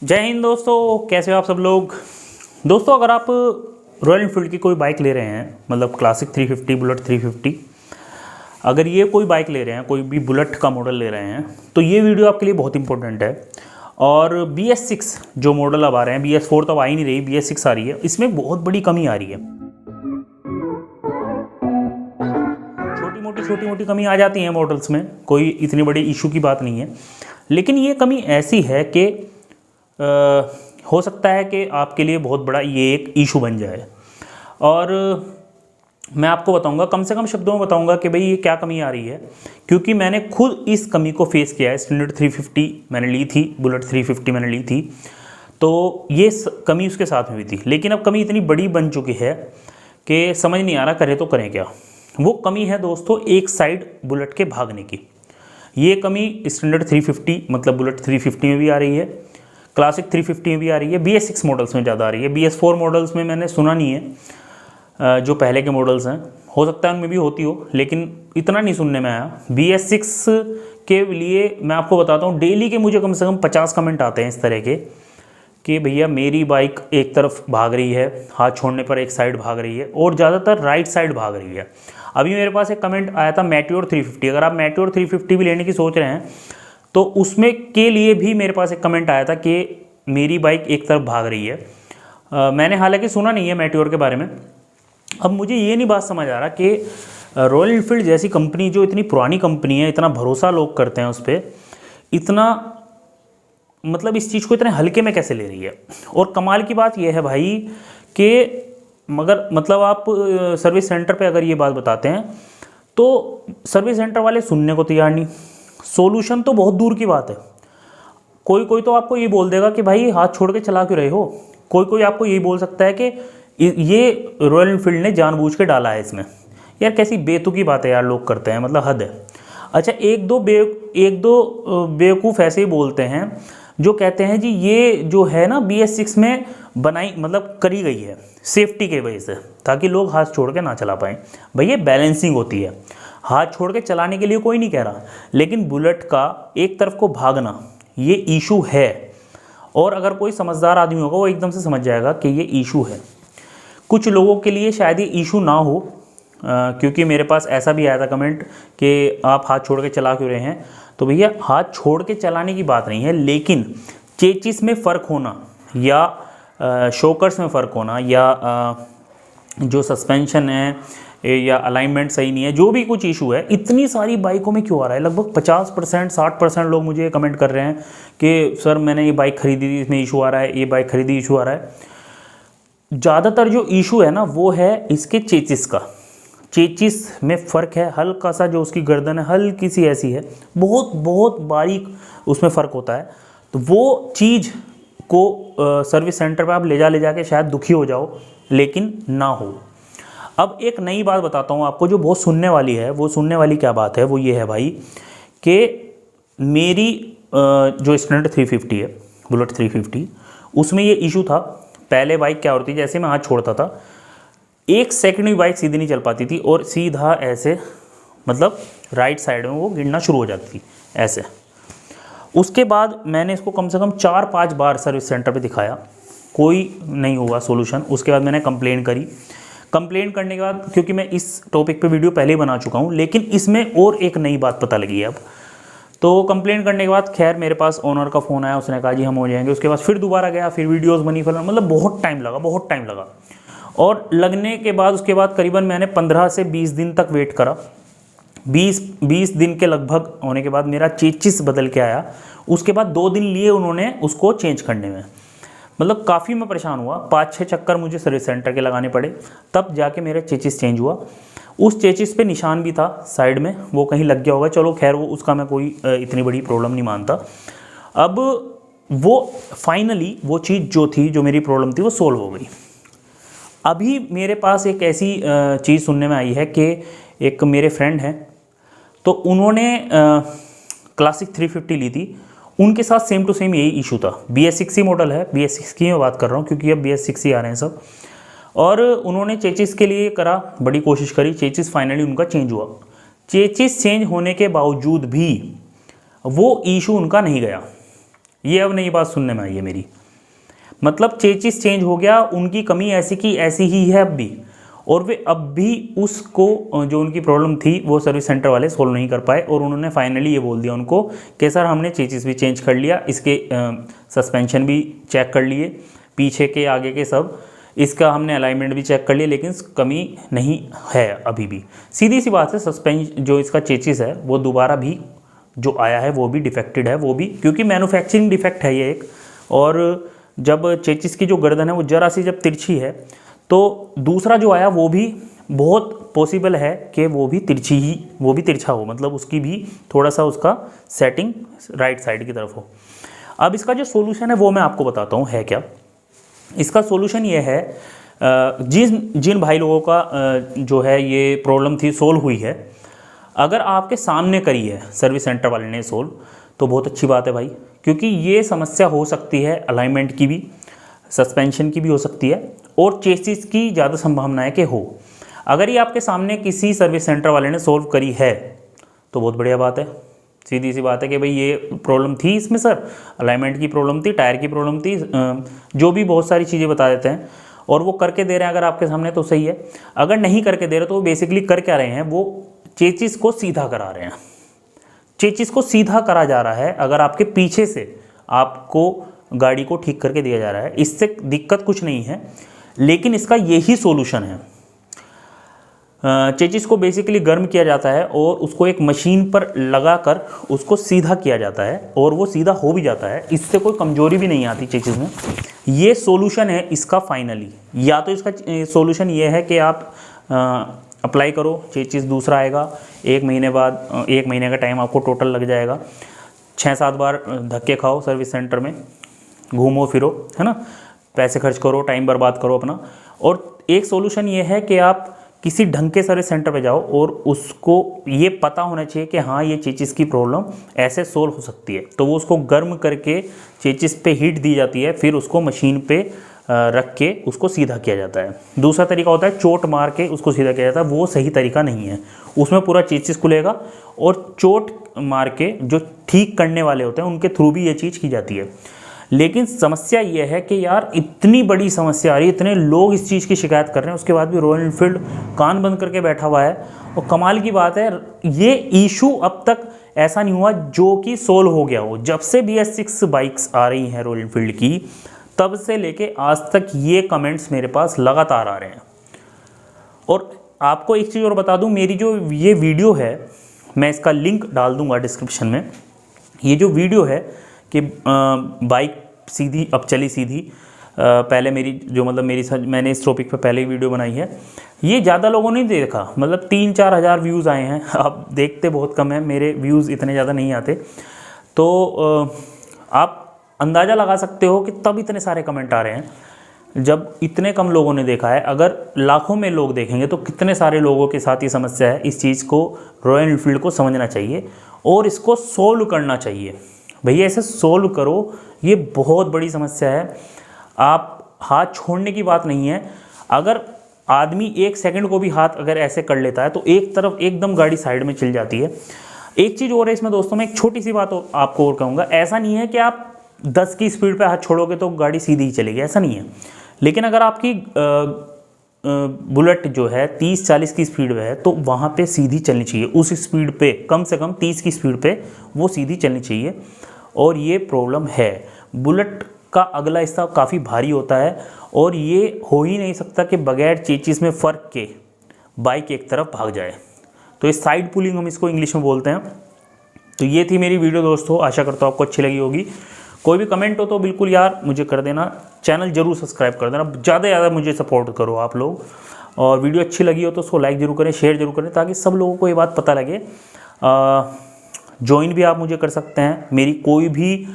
जय हिंद दोस्तों, कैसे हो आप सब लोग। दोस्तों, अगर आप रॉयल एनफील्ड की कोई बाइक ले रहे हैं, मतलब क्लासिक 350, बुलेट 350, अगर ये कोई बाइक ले रहे हैं, कोई भी बुलेट का मॉडल ले रहे हैं, तो ये वीडियो आपके लिए बहुत इंपॉर्टेंट है। और BS6 जो मॉडल अब आ रहे हैं, BS4 तो आ ही नहीं रही, BS6 आ रही है, इसमें बहुत बड़ी कमी आ रही है। छोटी मोटी कमी आ जाती है मॉडल्स में, कोई इतनी बड़ी इशू की बात नहीं है, लेकिन ये कमी ऐसी है कि हो सकता है कि आपके लिए बहुत बड़ा ये एक इशू बन जाए। और मैं आपको बताऊंगा, कम से कम शब्दों में बताऊंगा कि भाई ये क्या कमी आ रही है, क्योंकि मैंने खुद इस कमी को फेस किया है। स्टैंडर्ड 350 मैंने ली थी, बुलेट 350 मैंने ली थी, तो ये कमी उसके साथ में भी थी। लेकिन अब कमी इतनी बड़ी बन चुकी है कि समझ नहीं आ रहा करें तो करें क्या। वो कमी है दोस्तों एक साइड बुलेट के भागने की। ये कमी स्टैंडर्ड 350 मतलब बुलेट 350 में भी आ रही है, क्लासिक 350 में भी आ रही है, BS6 मॉडल्स में ज़्यादा आ रही है। BS4 मॉडल्स में मैंने सुना नहीं है, जो पहले के मॉडल्स हैं, हो सकता है उनमें भी होती हो, लेकिन इतना नहीं सुनने में आया। BS6 के लिए मैं आपको बताता हूँ, डेली के मुझे कम से कम 50 कमेंट आते हैं इस तरह के कि भैया मेरी बाइक एक तरफ भाग रही है, हाथ छोड़ने पर एक साइड भाग रही है, और ज़्यादातर राइट साइड भाग रही है। अभी मेरे पास एक कमेंट आया था मैट्योर 350, अगर आप मैट्योर 350 भी लेने की सोच रहे हैं तो उसमें के लिए भी मेरे पास एक कमेंट आया था कि मेरी बाइक एक तरफ भाग रही है। मैंने हालांकि सुना नहीं है मैट्योर के बारे में। अब मुझे ये नहीं बात समझ आ रहा कि रॉयल एनफील्ड जैसी कंपनी, जो इतनी पुरानी कंपनी है, इतना भरोसा लोग करते हैं उस पर, इतना मतलब इस चीज़ को इतने हल्के में कैसे ले रही है। और कमाल की बात यह है भाई कि मगर मतलब आप सर्विस सेंटर पे अगर ये बात बताते हैं तो सर्विस सेंटर वाले सुनने को तैयार नहीं। सॉल्यूशन तो बहुत दूर की बात है। कोई कोई तो आपको ये बोल देगा कि भाई हाथ छोड़ के चला क्यों रहे हो। कोई कोई आपको यही बोल सकता है कि ये रॉयल एनफील्ड ने जानबूझ के डाला है इसमें। यार कैसी बेतुकी बात है यार, लोग करते हैं, मतलब हद है। अच्छा, एक दो बेवकूफ़ ऐसे ही बोलते हैं जो कहते हैं जी ये जो है ना BS6 में बनाई मतलब करी गई है सेफ्टी के वजह से, ताकि लोग हाथ छोड़ के ना चला पाएँ। भैया बैलेंसिंग होती है, हाथ छोड़ के चलाने के लिए कोई नहीं कह रहा, लेकिन बुलेट का एक तरफ को भागना ये इशू है। और अगर कोई समझदार आदमी होगा वो एकदम से समझ जाएगा कि ये इशू है। कुछ लोगों के लिए शायद ये इशू ना हो, क्योंकि मेरे पास ऐसा भी आया था कमेंट कि आप हाथ छोड़ के चला क्यों रहे हैं। तो भैया हाथ छोड़ के चलाने की बात नहीं है, लेकिन चेचिस में फ़र्क होना या शॉकर्स में फ़र्क होना या जो सस्पेंशन है या अलाइनमेंट सही नहीं है, जो भी कुछ इशू है, इतनी सारी बाइकों में क्यों आ रहा है। लगभग 50% 60% लोग मुझे कमेंट कर रहे हैं कि सर मैंने ये बाइक खरीदी थी, इसमें इशू आ रहा है, ये बाइक खरीदी इशू आ रहा है। ज़्यादातर जो इशू है ना वो है इसके चेचिस का। चेचिस में फ़र्क है हल्का सा, जो उसकी गर्दन है हल्की सी ऐसी है, बहुत बहुत बारीक उसमें फ़र्क होता है। तो वो चीज़ को सर्विस सेंटर पे आप ले जा के शायद दुखी हो जाओ, लेकिन ना हो। अब एक नई बात बताता हूँ आपको जो बहुत सुनने वाली है। वो सुनने वाली क्या बात है, वो ये है भाई कि मेरी जो स्टैंडर्ड 350 है, बुलेट 350, उसमें ये इशू था। पहले बाइक क्या होती, जैसे मैं हाथ छोड़ता था 1 सेकंड भी बाइक सीधी नहीं चल पाती थी, और सीधा ऐसे मतलब राइट साइड में वो गिरना शुरू हो जाती थी ऐसे। उसके बाद मैंने इसको कम से कम 4-5 बार सर्विस सेंटर पे दिखाया, कोई नहीं हुआ सोल्यूशन। उसके बाद मैंने कंप्लेन करी। कंप्लेन करने के बाद, क्योंकि मैं इस टॉपिक पे वीडियो पहले ही बना चुका हूँ, लेकिन इसमें और एक नई बात पता लगी है अब। तो कंप्लेन करने के बाद खैर मेरे पास ओनर का फ़ोन आया, उसने कहा जी हम हो जाएंगे। उसके बाद फिर दोबारा गया, फिर वीडियोस बनी, फिर मतलब बहुत टाइम लगा। और लगने के बाद उसके बाद करीबन मैंने 15 से 20 दिन तक वेट करा। 20 दिन के लगभग होने के बाद मेरा चेचिस बदल के आया। उसके बाद 2 दिन लिए उन्होंने उसको चेंज करने में, मतलब काफ़ी मैं परेशान हुआ। 5-6 चक्कर मुझे सर्विस सेंटर के लगाने पड़े, तब जाके मेरा चेचिस चेंज हुआ। उस चेचिस पे निशान भी था साइड में, वो कहीं लग गया होगा, चलो खैर वो उसका मैं कोई इतनी बड़ी प्रॉब्लम नहीं मानता। अब वो फाइनली वो चीज़ जो थी, जो मेरी प्रॉब्लम थी, वो सोल्व हो गई। अभी मेरे पास एक ऐसी चीज़ सुनने में आई है कि एक मेरे फ्रेंड हैं, तो उन्होंने क्लासिक 350 ली थी। उनके साथ सेम टू सेम यही इशू था। BS6 मॉडल है, BS6 की मैं बात कर रहा हूँ, क्योंकि अब BS6 ही आ रहे हैं सब। और उन्होंने चेचिस के लिए करा, बड़ी कोशिश करी, चेचिस फाइनली उनका चेंज हुआ। चेचिस चेंज होने के बावजूद भी वो इशू उनका नहीं गया। ये अब नई बात सुनने में आई है मेरी। मतलब चेचिस चेंज हो गया, उनकी कमी ऐसी की ऐसी ही है अब भी, और वे अब भी उसको जो उनकी प्रॉब्लम थी वो सर्विस सेंटर वाले सोल्व नहीं कर पाए, और उन्होंने फाइनली ये बोल दिया उनको कि सर हमने चेचिस भी चेंज कर लिया, इसके सस्पेंशन भी चेक कर लिए, पीछे के आगे के सब, इसका हमने अलाइनमेंट भी चेक कर लिया, लेकिन कमी नहीं है अभी भी। सीधी सी बात है, सस्पेंशन जो इसका चेचिस है वो दोबारा भी जो आया है वो भी डिफेक्टेड है, वो भी क्योंकि मैन्युफैक्चरिंग डिफेक्ट है ये एक। और जब चेचिस की जो गर्दन है वो जरा सी जब तिरछी है, तो दूसरा जो आया वो भी बहुत पॉसिबल है कि वो भी तिरछा हो, मतलब उसकी भी थोड़ा सा उसका सेटिंग राइट साइड की तरफ हो। अब इसका जो सॉल्यूशन है वो मैं आपको बताता हूँ है क्या। इसका सॉल्यूशन ये है, जिन भाई लोगों का जो है ये प्रॉब्लम थी सोल्व हुई है, अगर आपके सामने करी है सर्विस सेंटर वाले ने सोल्व, तो बहुत अच्छी बात है भाई, क्योंकि ये समस्या हो सकती है अलाइनमेंट की भी, सस्पेंशन की भी हो सकती है, और चेसिस की ज़्यादा संभावना है कि हो। अगर ये आपके सामने किसी सर्विस सेंटर वाले ने सोल्व करी है तो बहुत बढ़िया बात है। सीधी सी बात है कि भाई ये प्रॉब्लम थी इसमें सर, अलाइनमेंट की प्रॉब्लम थी, टायर की प्रॉब्लम थी, जो भी बहुत सारी चीज़ें बता देते हैं, और वो करके दे रहे हैं अगर आपके सामने तो सही है। अगर नहीं करके दे रहे तो वो बेसिकली कर क्या रहे हैं, वो चेचिस को सीधा करा रहे हैं। चेचिस को सीधा करा जा रहा है, अगर आपके पीछे से आपको गाड़ी को ठीक करके दिया जा रहा है, इससे दिक्कत कुछ नहीं है, लेकिन इसका यही सॉल्यूशन है। चेचिस को बेसिकली गर्म किया जाता है और उसको एक मशीन पर लगाकर उसको सीधा किया जाता है, और वो सीधा हो भी जाता है, इससे कोई कमजोरी भी नहीं आती चेचिस में। ये सॉल्यूशन है इसका फाइनली। या तो इसका सॉल्यूशन ये है कि आप अप्लाई करो, चेचिस दूसरा आएगा 1 महीने बाद, 1 महीने का टाइम आपको टोटल लग जाएगा, 6-7 बार धक्के खाओ सर्विस सेंटर में, घूमो फिरो, है ना, पैसे खर्च करो, टाइम बर्बाद करो अपना। और एक सॉल्यूशन ये है कि आप किसी ढंग के सर्विस सेंटर पे जाओ और उसको ये पता होना चाहिए कि हाँ ये चेचिस की प्रॉब्लम ऐसे सोल्व हो सकती है, तो वो उसको गर्म करके चेचिस पे हीट दी जाती है, फिर उसको मशीन पे रख के उसको सीधा किया जाता है। दूसरा तरीका होता है चोट मार के उसको सीधा किया जाता है, वो सही तरीका नहीं है, उसमें पूरा चेचिस खुलेगा, और चोट मार के जो ठीक करने वाले होते हैं उनके थ्रू भी ये चीज़ की जाती है। लेकिन समस्या ये है कि यार इतनी बड़ी समस्या आ रही है, इतने लोग इस चीज़ की शिकायत कर रहे हैं, उसके बाद भी रॉयल एनफील्ड कान बंद करके बैठा हुआ है। और कमाल की बात है, ये इशू अब तक ऐसा नहीं हुआ जो कि सोल्व हो गया हो। जब से BS6 बाइक्स आ रही हैं रॉयल एनफील्ड की, तब से लेके आज तक ये कमेंट्स मेरे पास लगातार आ रहे हैं। और आपको एक चीज़ और बता दूं, मेरी जो ये वीडियो है, मैं इसका लिंक डाल दूंगा डिस्क्रिप्शन में। ये जो वीडियो है कि बाइक सीधी अब चली सीधी, पहले मेरी जो मतलब मैंने इस टॉपिक पे पहले ही वीडियो बनाई है, ये ज़्यादा लोगों ने देखा, मतलब 3-4 हज़ार व्यूज़ आए हैं। आप देखते बहुत कम है, मेरे व्यूज़ इतने ज़्यादा नहीं आते, तो आप अंदाज़ा लगा सकते हो कि तब इतने सारे कमेंट आ रहे हैं जब इतने कम लोगों ने देखा है। अगर लाखों में लोग देखेंगे तो कितने सारे लोगों के साथ ये समस्या है। इस चीज़ को रॉयल एनफील्ड को समझना चाहिए और इसको सोल्व करना चाहिए। भैया इसे सोल्व करो, ये बहुत बड़ी समस्या है। आप हाथ छोड़ने की बात नहीं है, अगर आदमी 1 सेकंड को भी हाथ अगर ऐसे कर लेता है तो एक तरफ एकदम गाड़ी साइड में चल जाती है। एक चीज़ और है इसमें दोस्तों, मैं एक छोटी सी बात आपको और कहूँगा, ऐसा नहीं है कि आप 10 की स्पीड पे हाथ छोड़ोगे तो गाड़ी सीधी ही चलेगी, ऐसा नहीं है। लेकिन अगर आपकी बुलेट जो है 30-40 की स्पीड पे है तो वहाँ पे सीधी चलनी चाहिए, उस स्पीड पे कम से कम 30 की स्पीड पे वो सीधी चलनी चाहिए। और ये प्रॉब्लम है, बुलेट का अगला हिस्सा काफ़ी भारी होता है और ये हो ही नहीं सकता कि बगैर चेचिस में फ़र्क के बाइक एक तरफ भाग जाए। तो इस साइड पुलिंग हम इसको इंग्लिश में बोलते हैं। तो ये थी मेरी वीडियो दोस्तों, आशा करता हूँ आपको अच्छी लगी होगी। कोई भी कमेंट हो तो बिल्कुल यार मुझे कर देना, चैनल जरूर सब्सक्राइब कर देना, ज़्यादा से ज़्यादा मुझे सपोर्ट करो आप लोग। और वीडियो अच्छी लगी हो तो उसको लाइक जरूर करें, शेयर जरूर करें, ताकि सब लोगों को ये बात पता लगे। ज्वाइन भी आप मुझे कर सकते हैं, मेरी कोई भी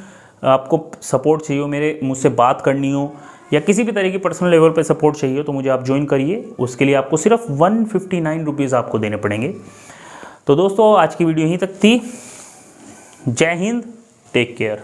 आपको सपोर्ट चाहिए हो, मेरे मुझसे बात करनी हो या किसी भी तरह की पर्सनल लेवल पे सपोर्ट चाहिए तो मुझे आप ज्वाइन करिए। उसके लिए आपको सिर्फ 159 रुपीज़ आपको देने पड़ेंगे। तो दोस्तों आज की वीडियो यहीं तक थी। जय हिंद, टेक केयर।